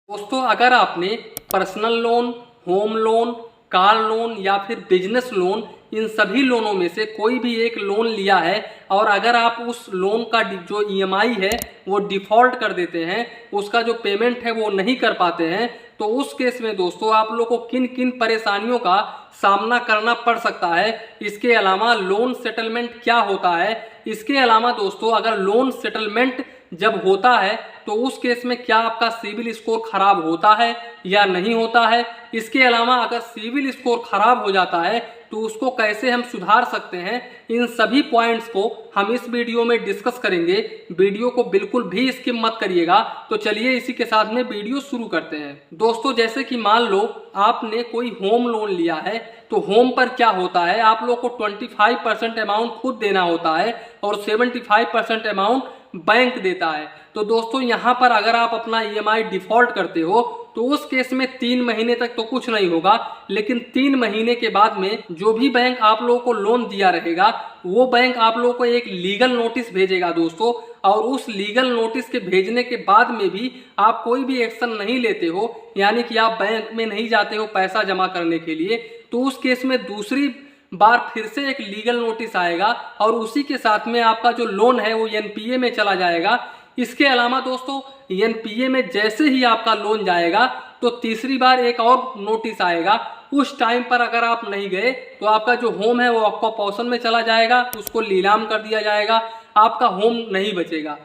दोस्तों अगर आपने personal loan, home loan, car loan या फिर बिजनेस लोन, इन सभी लोनों में से कोई भी एक लोन लिया है और अगर आप उस लोन का जो ईएमआई है वो डिफ़ॉल्ट कर देते हैं, उसका जो पेमेंट है वो नहीं कर पाते हैं, तो उस केस में दोस्तों आप लोग को किन किन परेशानियों का सामना करना पड़ सकता है। इसके अलावा लोन सेटलमेंट क्या होता है, इसके अलावा दोस्तों अगर लोन सेटलमेंट जब होता है तो उस केस में क्या आपका सिविल स्कोर खराब होता है या नहीं होता है। इसके अलावा अगर सिविल स्कोर खराब हो जाता है तो उसको कैसे हम सुधार सकते हैं, इन सभी पॉइंट्स को हम इस वीडियो में डिस्कस करेंगे। वीडियो को बिल्कुल भी स्किप मत करिएगा। तो चलिए इसी के साथ में वीडियो शुरू करते हैं। दोस्तों जैसे कि मान लो आपने कोई होम लोन लिया है, तो होम पर क्या होता है, आप लोग को 25% अमाउंट खुद देना होता है और 75% अमाउंट बैंक देता है। तो दोस्तों यहाँ पर अगर आप अपना ईएमआई डिफॉल्ट करते हो तो उस केस में 3 महीने तक तो कुछ नहीं होगा, लेकिन 3 महीने के बाद में जो भी बैंक आप लोगों को लोन दिया रहेगा वो बैंक आप लोगों को एक लीगल नोटिस भेजेगा दोस्तों। और उस लीगल नोटिस के भेजने के बाद में भी आप कोई भी एक्शन नहीं लेते हो, यानी कि आप बैंक में नहीं जाते हो पैसा जमा करने के लिए, तो उस केस में दूसरी बार फिर से एक लीगल नोटिस आएगा और उसी के साथ में आपका जो लोन है वो एनपीए में चला जाएगा। इसके अलावा दोस्तों एनपीए में जैसे ही आपका लोन जाएगा तो तीसरी बार एक और नोटिस आएगा। उस टाइम पर अगर आप नहीं गए तो आपका जो होम है वो आपका पोर्शन में चला जाएगा, उसको नीलाम कर दिया जाएगा, आपका होम नहीं बचेगा।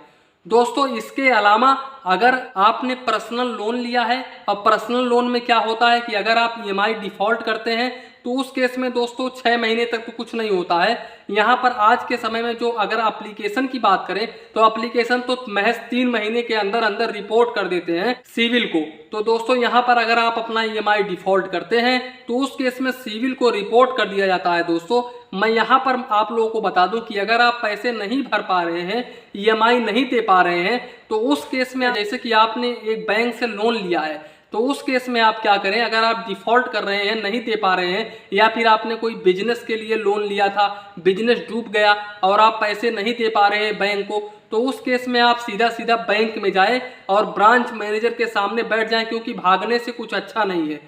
दोस्तों इसके अलावा अगर आपने पर्सनल लोन लिया है, अब पर्सनल लोन में क्या होता है कि अगर आप ईएमआई डिफॉल्ट करते हैं तो उस केस में दोस्तों 6 महीने तक तो कुछ नहीं होता है। यहाँ पर आज के समय में जो अगर एप्लीकेशन की बात करें तो एप्लीकेशन तो महज 3 महीने के अंदर अंदर रिपोर्ट कर देते हैं सिविल को। तो दोस्तों यहाँ पर अगर आप अपना ईएमआई डिफॉल्ट करते हैं तो उस केस में सिविल को रिपोर्ट कर दिया जाता है। दोस्तों मैं यहाँ पर आप लोगों को बता दूं कि अगर आप पैसे नहीं भर पा रहे हैं, ईएमआई नहीं दे पा रहे हैं, तो उस केस में जैसे कि आपने एक बैंक से लोन लिया है तो उस केस में आप क्या करें, अगर आप डिफॉल्ट कर रहे हैं, नहीं दे पा रहे हैं, या फिर आपने कोई बिजनेस के लिए लोन लिया था, बिजनेस डूब गया और आप पैसे नहीं दे पा रहे हैं बैंक को, तो उस केस में आप सीधा सीधा बैंक में जाएं और ब्रांच मैनेजर के सामने बैठ जाएं, क्योंकि भागने से कुछ अच्छा नहीं है,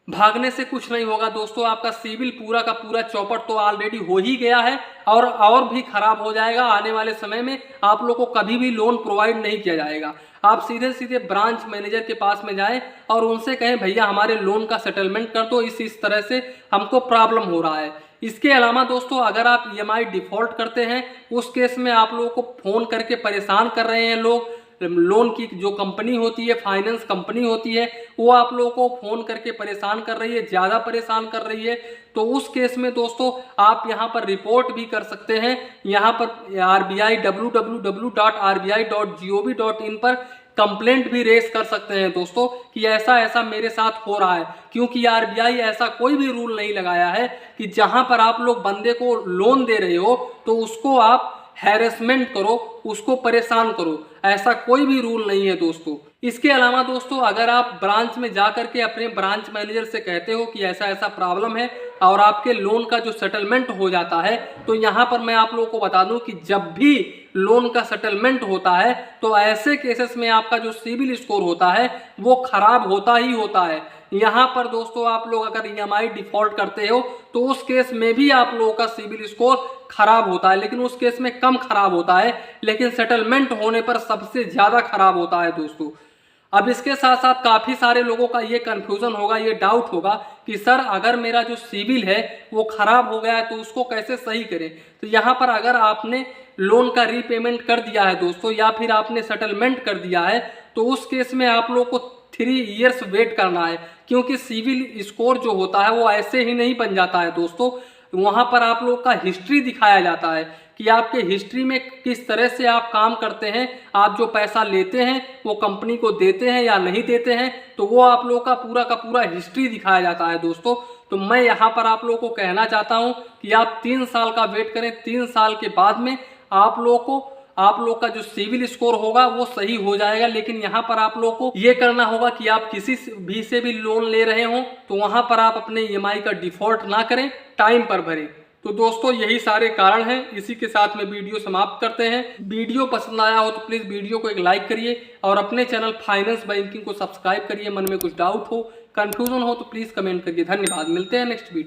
भागने से कुछ नहीं होगा। दोस्तों आपका सिविल पूरा का पूरा चौपट तो ऑलरेडी हो ही गया है और भी खराब हो जाएगा। आने वाले समय में आप लोग को कभी भी लोन प्रोवाइड नहीं किया जाएगा। आप सीधे सीधे ब्रांच मैनेजर के पास में जाएं और उनसे कहें भैया हमारे लोन का सेटलमेंट कर दो, इस तरह से हमको प्रॉब्लम हो रहा है। इसके अलावा दोस्तों अगर आप ईएमआई डिफॉल्ट करते हैं, उस केस में आप लोगों को फोन करके परेशान कर रहे हैं लोग, लोन की जो कंपनी होती है, फाइनेंस कंपनी होती है, वो आप लोगों को फोन करके परेशान कर रही है, ज़्यादा परेशान कर रही है। तो उस केस में दोस्तों आप यहाँ पर रिपोर्ट भी कर सकते हैं। यहाँ पर RBI www.rbi.gov.in पर कंप्लेंट भी रेस कर सकते हैं दोस्तों कि ऐसा ऐसा मेरे साथ हो रहा है, क्योंकि RBI ऐसा कोई भी रूल नहीं लगाया है कि जहाँ पर आप लोग बंदे को लोन दे रहे हो तो उसको आप हैरेसमेंट करो, उसको परेशान करो, ऐसा कोई भी रूल नहीं है दोस्तों। इसके अलावा दोस्तों अगर आप ब्रांच में जा करके अपने ब्रांच मैनेजर से कहते हो कि ऐसा ऐसा प्रॉब्लम है और आपके लोन का जो सेटलमेंट हो जाता है, तो यहाँ पर मैं आप लोगों को बता दूं कि जब भी लोन का सेटलमेंट होता है तो ऐसे केसेस में आपका जो सिविल स्कोर होता है वो खराब होता ही होता है। यहाँ पर दोस्तों आप लोग अगर ईएमआई डिफॉल्ट करते हो तो उस केस में भी आप लोगों का सिविल स्कोर खराब होता है, लेकिन उस केस में कम खराब होता है, लेकिन सेटलमेंट होने पर सबसे ज्यादा खराब होता है दोस्तों। अब इसके साथ साथ काफी सारे लोगों का ये कंफ्यूजन होगा, ये डाउट होगा कि सर अगर मेरा जो सिविल है वो खराब हो गया है तो उसको कैसे सही करें। तो यहाँ पर अगर आपने लोन का रीपेमेंट कर दिया है दोस्तों, या फिर आपने सेटलमेंट कर दिया है, तो उस केस में आप लोग को 3 इयर्स वेट करना है, क्योंकि सिविल स्कोर जो होता है वो ऐसे ही नहीं बन जाता है दोस्तों। वहां पर आप लोग का हिस्ट्री दिखाया जाता है कि आपके हिस्ट्री में किस तरह से आप काम करते हैं, आप जो पैसा लेते हैं वो कंपनी को देते हैं या नहीं देते हैं, तो वो आप लोग का पूरा हिस्ट्री दिखाया जाता है दोस्तों। तो मैं यहाँ पर आप लोगों को कहना चाहता हूँ कि आप 3 साल का वेट करें, 3 साल के बाद में आप लोग का जो सिविल स्कोर होगा वो सही हो जाएगा। लेकिन यहाँ पर आप लोग को ये करना होगा कि आप किसी भी से भी लोन ले रहे हो तो वहां पर आप अपने ईएमआई का डिफॉल्ट ना करें, टाइम पर भरें। तो दोस्तों यही सारे कारण हैं। इसी के साथ में वीडियो समाप्त करते हैं। वीडियो पसंद आया हो तो प्लीज़ वीडियो को एक लाइक करिए और अपने चैनल फाइनेंस बैंकिंग को सब्सक्राइब करिए। मन में कुछ डाउट हो, कंफ्यूजन हो तो प्लीज़ कमेंट करिए। धन्यवाद, मिलते हैं नेक्स्ट वीडियो।